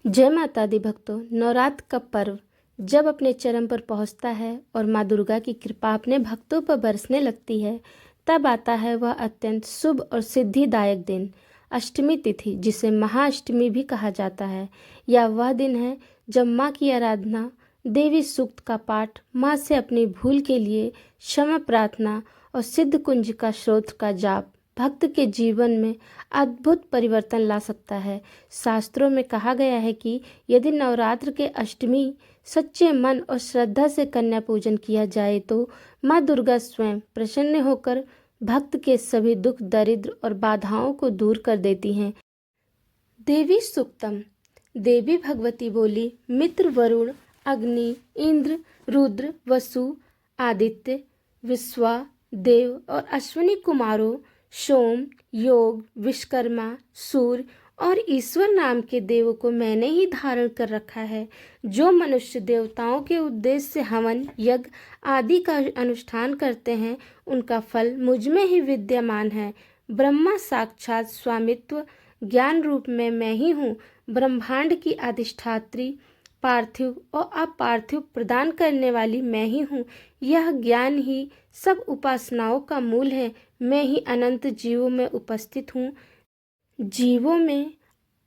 जय माता दी भक्तों। नवरात्र का पर्व जब अपने चरम पर पहुंचता है और माँ दुर्गा की कृपा अपने भक्तों पर बरसने लगती है, तब आता है वह अत्यंत शुभ और सिद्धिदायक दिन, अष्टमी तिथि, जिसे महाअष्टमी भी कहा जाता है। यह वह दिन है जब माँ की आराधना, देवी सूक्त का पाठ, माँ से अपनी भूल के लिए क्षमा प्रार्थना और सिद्ध कुंज का स्रोत का जाप भक्त के जीवन में अद्भुत परिवर्तन ला सकता है। शास्त्रों में कहा गया है कि यदि नवरात्र के अष्टमी सच्चे मन और श्रद्धा से कन्या पूजन किया जाए तो माँ दुर्गा स्वयं प्रसन्न होकर भक्त के सभी दुख, दरिद्र और बाधाओं को दूर कर देती हैं। देवी सूक्तम। देवी भगवती बोली, मित्र वरुण, अग्नि, इंद्र, रुद्र, वसु, आदित्य, विश्वा, देव और अश्विनी कुमारों, सोम, योग, विश्वकर्मा, सूर्य और ईश्वर नाम के देवों को मैंने ही धारण कर रखा है। जो मनुष्य देवताओं के उद्देश्य से हवन, यज्ञ आदि का अनुष्ठान करते हैं, उनका फल मुझ में ही विद्यमान है। ब्रह्मा साक्षात स्वामित्व ज्ञान रूप में मैं ही हूँ। ब्रह्मांड की अधिष्ठात्री, पार्थिव और अपार्थिव प्रदान करने वाली मैं ही हूँ। यह ज्ञान ही सब उपासनाओं का मूल है। मैं ही अनंत जीवों में उपस्थित हूँ। जीवों में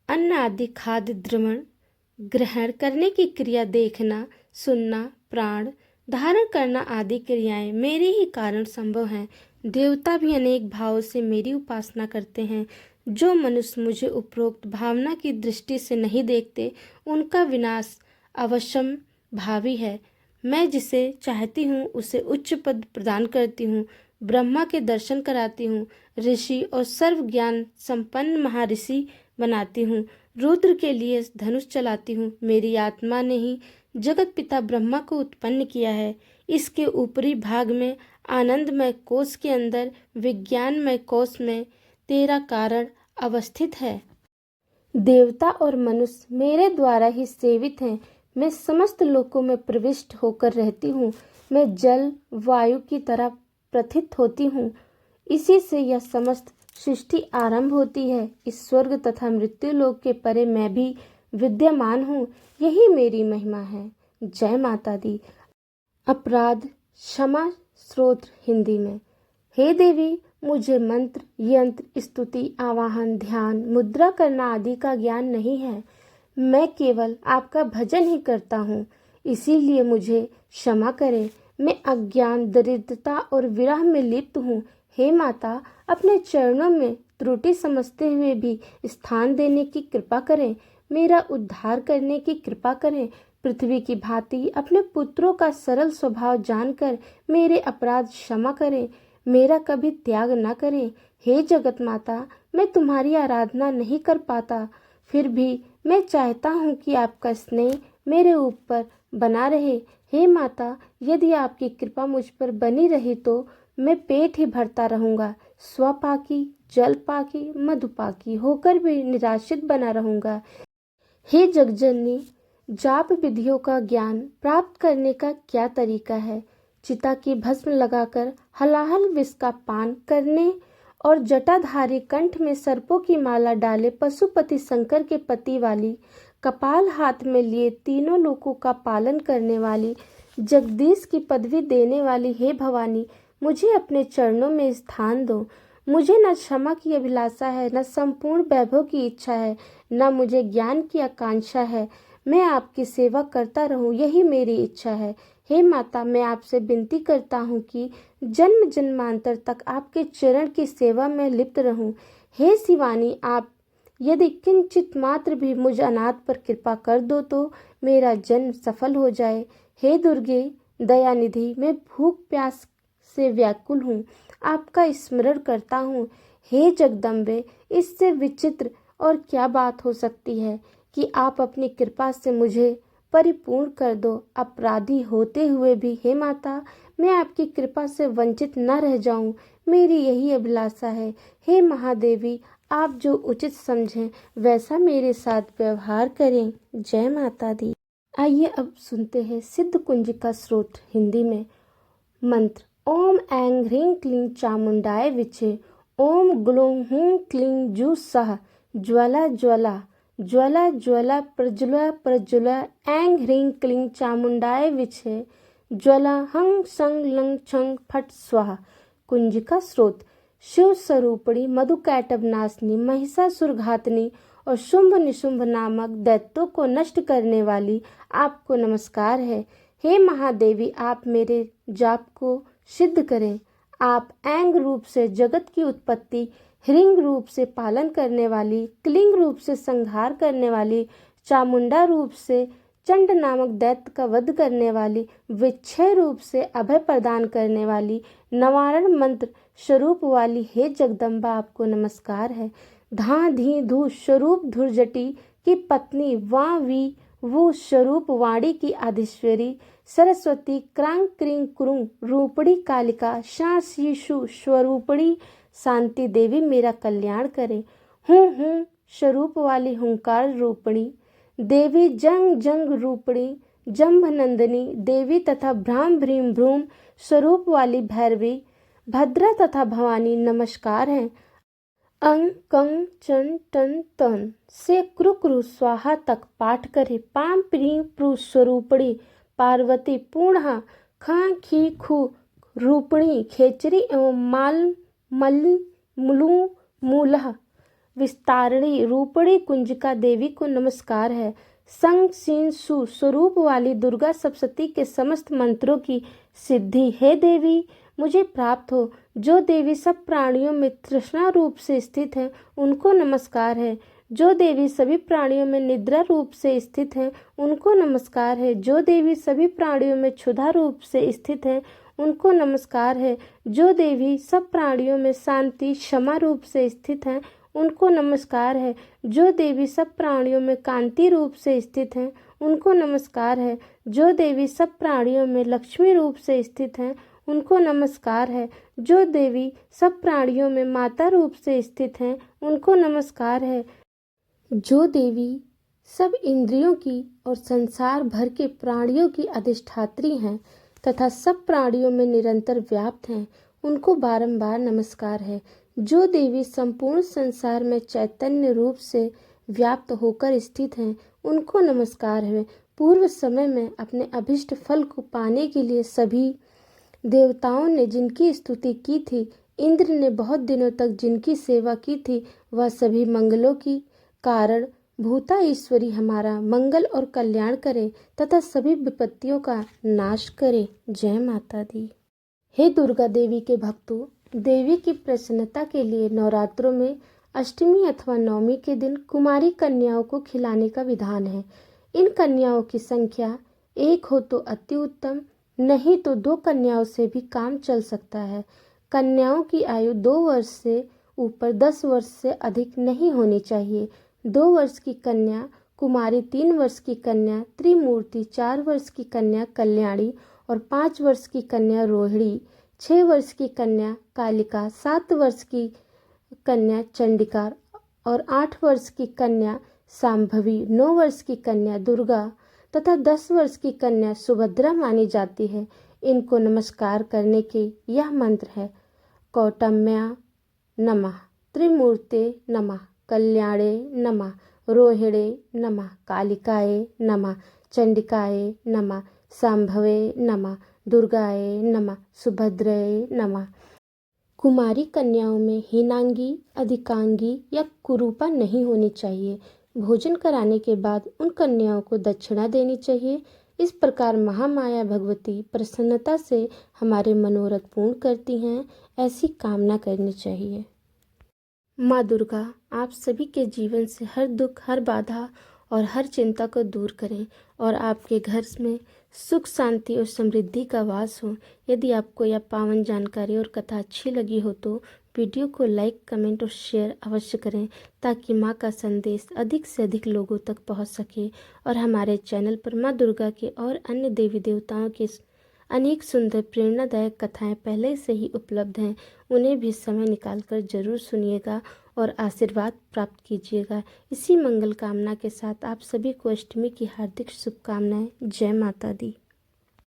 अन्न आदि खाद्य द्रवण ग्रहण करने की क्रिया, देखना, सुनना, प्राण धारण करना आदि क्रियाएं मेरे ही कारण संभव हैं। देवता भी अनेक भावों से मेरी उपासना करते हैं। जो मनुष्य मुझे उपरोक्त भावना की दृष्टि से नहीं देखते, उनका विनाश अवश्यम भावी है। मैं जिसे चाहती हूँ उसे उच्च पद प्रदान करती हूँ, ब्रह्मा के दर्शन कराती हूँ, ऋषि और सर्व ज्ञान संपन्न महर्षि बनाती हूँ, रुद्र के लिए धनुष चलाती हूँ। मेरी आत्मा ने ही जगत पिता ब्रह्मा को उत्पन्न किया है। इसके ऊपरी भाग में आनंदमय कोश के अंदर विज्ञानमय कोश में तेरा कारण अवस्थित है। देवता और मनुष्य मेरे द्वारा ही सेवित हैं। मैं समस्त लोकों में प्रविष्ट होकर रहती हूँ। मैं जल वायु की तरह प्रथित होती हूँ। इसी से यह समस्त सृष्टि आरंभ होती है। इस स्वर्ग तथा मृत्यु लोक के परे मैं भी विद्यमान हूँ। यही मेरी महिमा है। जय माता दी। अपराध क्षमा स्त्रोत्र हिंदी में। हे देवी, मुझे मंत्र, यंत्र, स्तुति, आवाहन, ध्यान, मुद्रा करना आदि का ज्ञान नहीं है। मैं केवल आपका भजन ही करता हूँ, इसीलिए मुझे क्षमा करें। मैं अज्ञान, दरिद्रता और विरह में लिप्त हूँ। हे माता, अपने चरणों में त्रुटि समझते हुए भी स्थान देने की कृपा करें। मेरा उद्धार करने की कृपा करें। पृथ्वी की भांति अपने पुत्रों का सरल स्वभाव जानकर मेरे अपराध क्षमा करें। मेरा कभी त्याग न करें। हे जगत माता, मैं तुम्हारी आराधना नहीं कर पाता, फिर भी मैं चाहता हूँ कि आपका स्नेह मेरे ऊपर बना रहे। हे माता, यदि आपकी कृपा मुझ पर बनी रही तो मैं पेट ही भरता रहूँगा। स्वपाकी, जलपाकी, मधुपाकी होकर भी निराश्रित बना रहूँगा। हे जगजननी, जाप विधियों का ज्ञान प्राप्त करने का क्या तरीका है? चिता की भस्म लगाकर हलाहल विष का पान करने और जटाधारी कंठ में सर्पों की माला डाले पशुपति शंकर के पति वाली, कपाल हाथ में लिए तीनों लोकों का पालन करने वाली, जगदीश की पदवी देने वाली हे भवानी, मुझे अपने चरणों में स्थान दो। मुझे न क्षमा की अभिलाषा है, न संपूर्ण वैभव की इच्छा है, न मुझे ज्ञान की आकांक्षा है। मैं आपकी सेवा करता रहूं, यही मेरी इच्छा है। हे माता, मैं आपसे विनती करता हूँ कि जन्म जन्मांतर तक आपके चरण की सेवा में लिप्त रहूं। हे शिवानी, आप यदि किंचित मात्र भी मुझ अनाथ पर कृपा कर दो तो मेरा जन्म सफल हो जाए। हे दुर्गे दयानिधि, मैं भूख प्यास से व्याकुल हूँ, आपका स्मरण करता हूँ। हे जगदम्बे, इससे विचित्र और क्या बात हो सकती है कि आप अपनी कृपा से मुझे परिपूर्ण कर दो। अपराधी होते हुए भी हे माता, मैं आपकी कृपा से वंचित न रह जाऊं, मेरी यही अभिलाषा है। हे महादेवी, आप जो उचित समझें वैसा मेरे साथ व्यवहार करें। जय माता दी। आइए अब सुनते हैं सिद्ध कुंज का स्रोत हिंदी में। मंत्र। ओम ऐं ह्रीं क्लीं चामुंडाय विचे। ओम ग्लूं हूं क्लीं जू सह ज्वला ज्वला ज्वला ज्वला प्रज्वला प्रज्वला ऐं ह्रीं क्लीं चामुंडाय विचे ज्वला हं संग लंग छंग फट स्वाहा। कुंजिका स्रोत। शिव स्वरूपिणी मधुकैटभ नाशनी महिषासुर घातनी और शुंभ निशुंभ नामक दैत्यों को नष्ट करने वाली आपको नमस्कार है। हे महादेवी, आप मेरे जाप को सिद्ध करें। आप ऐंग रूप से जगत की उत्पत्ति, ह्रीं रूप से पालन करने वाली, क्लीं रूप से संहार करने वाली, चामुंडा रूप से चंड नामक दैत्य का वध करने वाली, विच्छय रूप से अभय प्रदान करने वाली, नवारण मंत्र स्वरूप वाली हे जगदम्बा, आपको नमस्कार है। धां धी धू स्वरूप धुर्जटी की पत्नी, वां वी वो स्वरूप वाणी की आदिश्वरी, सरस्वती क्रांग क्रीं क्रूं रूपड़ी कालिका, शां शीशु स्वरूपड़ी शांति देवी मेरा कल्याण करे। हूँ स्वरूप वाली हुंकार रूपणी देवी, जंग जंग रूपणी जंभ नंदिनी देवी तथा भ्राम भ्रीम भ्रूम स्वरूप वाली भैरवी, भद्रा तथा भवानी नमस्कार हैं। अंग कंग चं टन तन से क्रू क्रू स्वाहा तक पाठ करे। पाम प्री प्रू स्वरूपणी पार्वती, पूर्णा खां खी खू रूपणी खेचरी एवं माल मल मुलू मूलह विस्तारणी रूपणी कुंजिका देवी को नमस्कार है। संग सीन सु स्वरूप वाली दुर्गा सप्तशती के समस्त मंत्रों की सिद्धि हे देवी मुझे प्राप्त हो। जो देवी सब प्राणियों में तृष्णा रूप से स्थित है उनको नमस्कार है। जो देवी सभी प्राणियों में निद्रा रूप से स्थित है उनको नमस्कार है। जो देवी सभी प्राणियों में क्षुधा रूप से स्थित है उनको नमस्कार है। जो देवी सब प्राणियों में शांति क्षमा रूप से स्थित है उनको नमस्कार है। जो देवी सब प्राणियों में कांति रूप से स्थित है उनको नमस्कार है। जो देवी सब प्राणियों में लक्ष्मी रूप से स्थित है उनको नमस्कार है। जो देवी सब प्राणियों में माता रूप से स्थित है उनको नमस्कार है। जो देवी सब इंद्रियों की और संसार भर के प्राणियों की अधिष्ठात्री हैं तथा सब प्राणियों में निरंतर व्याप्त हैं उनको बारंबार नमस्कार है। जो देवी संपूर्ण संसार में चैतन्य रूप से व्याप्त होकर स्थित हैं उनको नमस्कार है। पूर्व समय में अपने अभिष्ट फल को पाने के लिए सभी देवताओं ने जिनकी स्तुति की थी, इंद्र ने बहुत दिनों तक जिनकी सेवा की थी, वह सभी मंगलों की कारण भूता ईश्वरी हमारा मंगल और कल्याण करे तथा सभी विपत्तियों का नाश करे। जय माता दी। हे दुर्गा देवी के भक्तों, देवी की प्रसन्नता के लिए नवरात्रों में अष्टमी अथवा नवमी के दिन कुमारी कन्याओं को खिलाने का विधान है। इन कन्याओं की संख्या एक हो तो अति उत्तम, नहीं तो 2 कन्याओं से भी काम चल सकता है। कन्याओं की आयु 2 वर्ष से ऊपर 10 वर्ष से अधिक नहीं होनी चाहिए। 2 वर्ष की कन्या कुमारी, 3 वर्ष की कन्या त्रिमूर्ति, 4 वर्ष की कन्या कल्याणी और 5 वर्ष की कन्या रोहिणी, 6 वर्ष की कन्या कालिका, 7 वर्ष की कन्या चंडिका और 8 वर्ष की कन्या सांभवी, 9 वर्ष की कन्या दुर्गा तथा 10 वर्ष की कन्या सुभद्रा मानी जाती है। इनको नमस्कार करने के यह मंत्र है: कौटम्या नमः, त्रिमूर्ते नमः, कल्याणे नमः, रोहिणे नमः, कालिकाये नमः, चंडिकाये नमः, सांभवे नमः, दुर्गाये नमः, सुभद्रये नमः। कुमारी कन्याओं में हीनांगी, अधिकांगी या कुरूपा नहीं होनी चाहिए। भोजन कराने के बाद उन कन्याओं को दक्षिणा देनी चाहिए। इस प्रकार महामाया भगवती प्रसन्नता से हमारे मनोरथ पूर्ण करती हैं, ऐसी कामना करनी चाहिए। माँ दुर्गा आप सभी के जीवन से हर दुख, हर बाधा और हर चिंता को दूर करें और आपके घर में सुख, शांति और समृद्धि का वास हो। यदि आपको यह पावन जानकारी और कथा अच्छी लगी हो तो वीडियो को लाइक, कमेंट और शेयर अवश्य करें ताकि माँ का संदेश अधिक से अधिक लोगों तक पहुँच सके। और हमारे चैनल पर माँ दुर्गा के और अन्य देवी देवताओं के अनेक सुंदर प्रेरणादायक कथाएं पहले से ही उपलब्ध हैं, उन्हें भी समय निकालकर जरूर सुनिएगा और आशीर्वाद प्राप्त कीजिएगा। इसी मंगल कामना के साथ आप सभी को अष्टमी की हार्दिक शुभकामनाएं। जय माता दी।